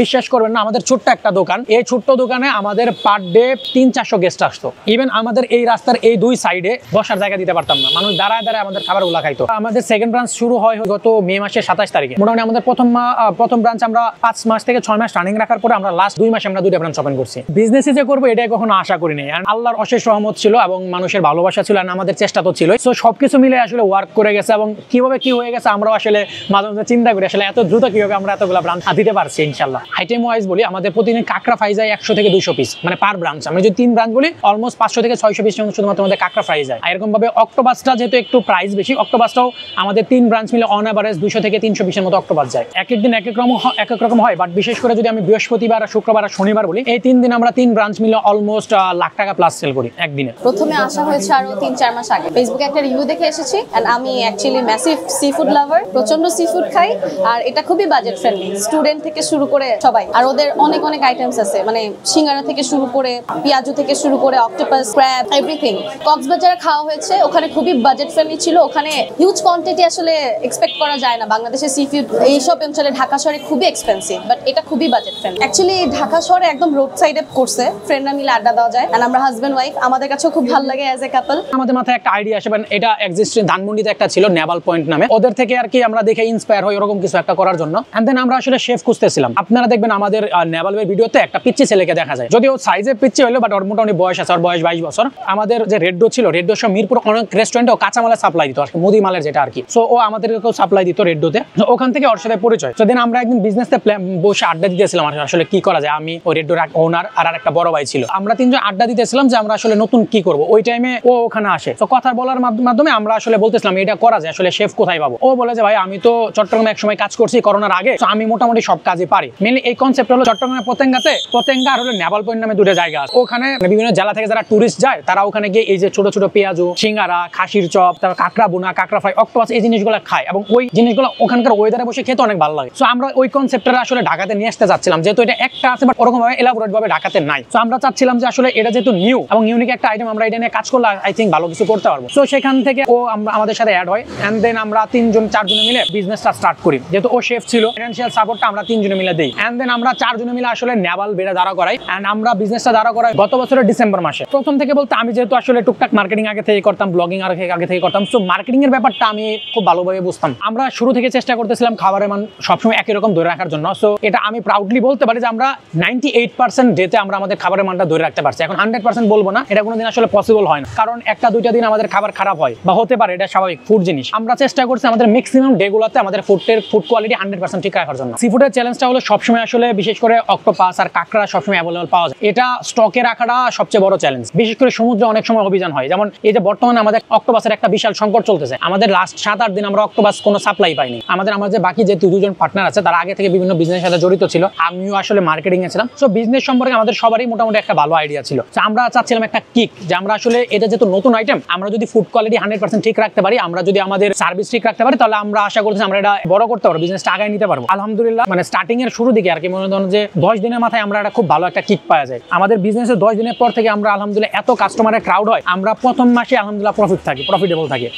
বিশ্বাস করবেন না, আমাদের ছোট্ট একটা দোকান, এই ছোট্ট দোকানে আমাদের পার ডে 300-400 গেস্ট আসতো। ইভেন আমাদের এই রাস্তার এই দুই সাইডে বসার জায়গা দিতে পারতাম না, মানুষ দাঁড়ায় দাঁড়ায় আমাদের খাবারগুলো খাইতো। আমাদের সেকেন্ড ব্রাঞ্চ শুরু হয় গত মে মাসের 27 তারিখে। মোটামুটি আমাদের প্রথম ব্রাঞ্চ আমরা 5 মাস থেকে 6 মাস রানিং রাখার পরে আমরা লাস্ট 2 মাসে আমরা 2টা ব্রাঞ্চ ওপেন করছি। বিজনেসে যে করবো এটাই কখনো আশা করিনি, আল্লাহর অশেষ রহমত ছিল এবং মানুষের ভালোবাসা ছিল, আমাদের চেষ্টা তো ছিল। সো সবকিছু মিলে আসলে ওয়ার্ক করে গেছে এবং কিভাবে কি হয়ে গেছে আমরাও আসলে মাঝে মাঝে চিন্তা করি আসলে এত দ্রুত কিভাবে আমরা এতগুলো ব্রাঞ্চ দিতে পারছি। ইনশাল্লাহ আইটেম ওয়াইজ বলি, আমাদের প্রতিদিন কাঁকড়া ফ্রাই যায় 100 থেকে 200 পিস, মানে পার ব্রাঞ্চ। আমরা যদি 3 ব্রাঞ্চ বলি অলমোস্ট 500 থেকে 600 পিস শুধুমাত্র আমাদের কাঁকড়া ফ্রাই যায়। এরকম ভাবে অক্টোপাসটা যেহেতু একটু প্রাইস বেশি, অক্টোপাসটাও আমাদের 3 ব্রাঞ্চ মিলে অন এভারেজ 200 থেকে 300 পিসের মতো অক্টোপাস যায়। এক এক দিন এক এক রকম হয়, বাট বিশেষ করে যদি আমি বৃহস্পতিবার, শুক্রবার আর শনিবার বলি, এই 3 দিন আমরা 3 ব্রাঞ্চ মিলে অলমোস্ট লাখ টাকা প্লাস সেল করি একদিনে। প্রথমে আসা হয়েছে আরো 3-4 মাস আগে, ফেসবুকে একটা রিভিউ দেখে এসেছি। এন্ড আমি actually massive sea food lover, প্রচন্ড সি ফুড খাই, আর এটা খুবই বাজেট ফ্রেন্ডলি, স্টুডেন্ট থেকে শুরু করে সবাই। আর ওদের অনেক অনেক আইটেমস আছে, মানে সিঙ্গারা থেকে শুরু করে পেঁয়াজু থেকে শুরু করে অক্টোপাস, ক্র্যাব, এভরিথিং। কক্সবাজারে খাওয়া হয়েছে, ওখানে খুবই বাজেট ফ্রেন্ডলি ছিল, ওখানে হিউজ কোয়ান্টিটি আসলে এক্সপেক্ট করা যায় না। বাংলাদেশের সি ফুড এইসব অঞ্চলে ঢাকা শহরে খুবই এক্সপেন্সিভ, বাট এটা খুবই বাজেট ফ্রেন্ডলি। অ্যাকচুয়ালি ঢাকা শহরে একদম রোড সাইডে করছে, ফ্রেন্ডরা মিলে আড্ডা দেওয়া যায়, এন্ড আমরা হাজবেন্ড ওয়াইফ, আমাদের কাছেও খুব ভালো লাগে অ্যাজ এ কাপল। আমাদের মাথায় একটা আইডিয়া আসে, এটা এক্সিস্টিং ধানমন্ডিতে একটা ছিল নেভাল পয়েন্ট নামে, ওদের থেকে আর কি আমরা দেখে ইন্সপায়ার হই ওরকম কিছু একটা করার জন্য। এন্ড দেন আমরা আসলে শেফ খুঁজতেছিলাম। আপনারা দেখবেন আমাদের নেভালের ভিডিওতে একটা পিচ্চি ছেলেকে দেখা যায়, যদিও সাইজে পিচ্চি হলো, বাট ওর মোটামুটি বয়স আছে, ওর বয়স 22 বছর। আমাদের যে রেড্ডো ছিল, রেড্ডো সব মিরপুর অনেক রেস্টুরেন্টে কাঁচামালের সাপ্লাই দিত, মুদি মালের যেটা আর কি। সো ও আমাদেরকেও সাপ্লাই দিত রেড্ডোতে, ওখান থেকে ওর সাথে পরিচয়। সেদিন আমরা একদিন বিজনেসে বসে আড্ডা দিতেছিলাম আসলে কি করা যায়। আমি ওই রেড্ডোর ওনার আর একটা বড় ভাই ছিল, আমরা 3 জন আড্ডা দিতেছিলাম যে আমরা আসলে নতুন কি করবো। ওই টাইমে ও ওখানে আসে, তো কথা বলার মাধ্যমে আমরা আসলে বলতেছিলাম এটা করা যায়, আসলে শেফ কোথায় পাবো। ও বলে যে ভাই আমি তো চট্টগ্রামে একসময় কাজ করছি করোনার আগে, তো আমি মোটামুটি সব কাজই পারি। মেনলি এই কনসেপ্ট হলো চট্টগ্রামের পতেঙ্গা আর হলো নেভাল পয়েন্ট নামে 2টা জায়গা আছে। ওখানে বিভিন্ন জেলা থেকে যারা টুরিস্ট যায় তারা ওখানে গিয়ে এই যে ছোট ছোট পেঁয়াজু, সিঙ্গারা, খাসির চপ, তারপর কাঁকড়া বোনা, কাঁকড়া ফ্রাই, অক্টোপাস, এই জিনিসগুলো খায় এবং ওই জিনিসগুলো ওখানকার ওয়েদারে বসে খেতে অনেক ভালো লাগে। সো আমরা ওই কনসেপ্টটা আসলে ঢাকাতে নিয়ে আসতে চাচ্ছিলাম, যেহেতু এটা একটা আছে বাট ওরকম ভাবে এলাবোরেট ভাবে ঢাকাতে নাই। সো আমরা চাচ্ছিলাম যে আসলে এটা যেহেতু নিউ এবং ইউনিক একটা আইটেম, আমরা এটা নিয়ে কাজ করলে আই থিঙ্ক ভালো কিছু করতে পারবো। সো সেখান থেকে ও আমাদের সাথে অ্যাড হয়, এন্ড দেন আমরা 3-4 জনে মিলে বিজনেসটা স্টার্ট করি। যেহেতু ও শেফ ছিল, ফাইনান্সিয়াল সাপোর্টটা আমরা 3 জনে মিলে দেই, এন্ড দেন আমরা 4 জনে মিলে আসলে নেভাল বেড়ে দাঁড়া করাই। এন্ড আমরা বিজনেসটা দাঁড়া করাই গত বছরের ডিসেম্বর মাসে। প্রথম থেকে বলতে আমি যেহেতু আসলে টুকটাক মার্কেটিং আগে থেকে করতাম, ব্লগিং আগে থেকে করতাম, সো মার্কেটিং এর ব্যাপারটা আমি খুব ভালোভাবে বুঝতাম। আমরা শুরু থেকে চেষ্টা করতেছিলাম খাবারের মান সবসময় একই রকম ধরে রাখার জন্য। সো এটা আমি প্রাউডলি বলতে পারি যে আমরা 98% ডেতে আমরা আমাদের খাবারের মানটা ধরে রাখতে পারছি। এখন 100% বলবো না, এটা কোনোদিন আসলে পসিবল হয় না, কারণ 1-2টা দিন আমাদের খাবার খারাপ হয় বা হতে পারে, এটা স্বাভাবিক, ফুড জিনিস। আমরা চেষ্টা করছি আমাদের ম্যাক্সিমাম ডেগুলোতে আমাদের ফুড কোয়ালিটি 100% ঠিক রাখার জন্য। সি ফুডের চ্যালেঞ্জটা হলো সবসময় আসলে বিশেষ করে অক্টোপাস আর কাঁকড়া সবসময় অ্যাভেলেবল পাওয়া যায়, এটা স্টকে রাখাটা সবচেয়ে বড় চ্যালেঞ্জ। বিশেষ করে সমুদ্রে অনেক সময় অভিযান হয়, যেমন এই যে বর্তমানে আমাদের অক্টোপাসের একটা বিশাল সংকট চলতেছে। আমাদের লাস্ট 7-8 দিন আমরা অক্টোপাস কোনো সাপ্লাই পাইনি। আমাদের বাকি যে 2জন পার্টনার আছে তারা আগে থেকে বিভিন্ন বিজনেসের সাথে জড়িত ছিল, আমিও আসলে মার্কেটিং এ ছিলাম। সো বিজনেস সম্পর্কে আমাদের সবারই মোটামুটি একটা ভালো আইডিয়া ছিল। আমরা চাচ্ছিলাম একটা কিক, যে আমরা আসলে এটা যেহেতু নতুন আইটেম, আমরা যদি ফুড কোয়ালিটি 100% ঠিক রাখতে পারি, আমরা যদি আমাদের সার্ভিস ঠিক রাখতে পারি, তাহলে আমরা আশা করছি আমরা এটা বড় করতে পারবো, বিজনেসটা আগায় নিতে পারবো। আলহামদুলিল্লাহ, মানে স্টার্টিং এর শুরু দিকে আর কি, মনে ধরুন যে 10 দিনের মাথায় আমরা একটা খুব ভালো একটা কিক পাওয়া যায়। আমাদের বিজনেসের 10 দিনের পর থেকে আমরা আলহামদুলিল্লাহ এত কাস্টমারের ক্রাউড হয়, আমরা প্রথম মাসে আলহামদুলিল্লাহ প্রফিটেবল থাকি।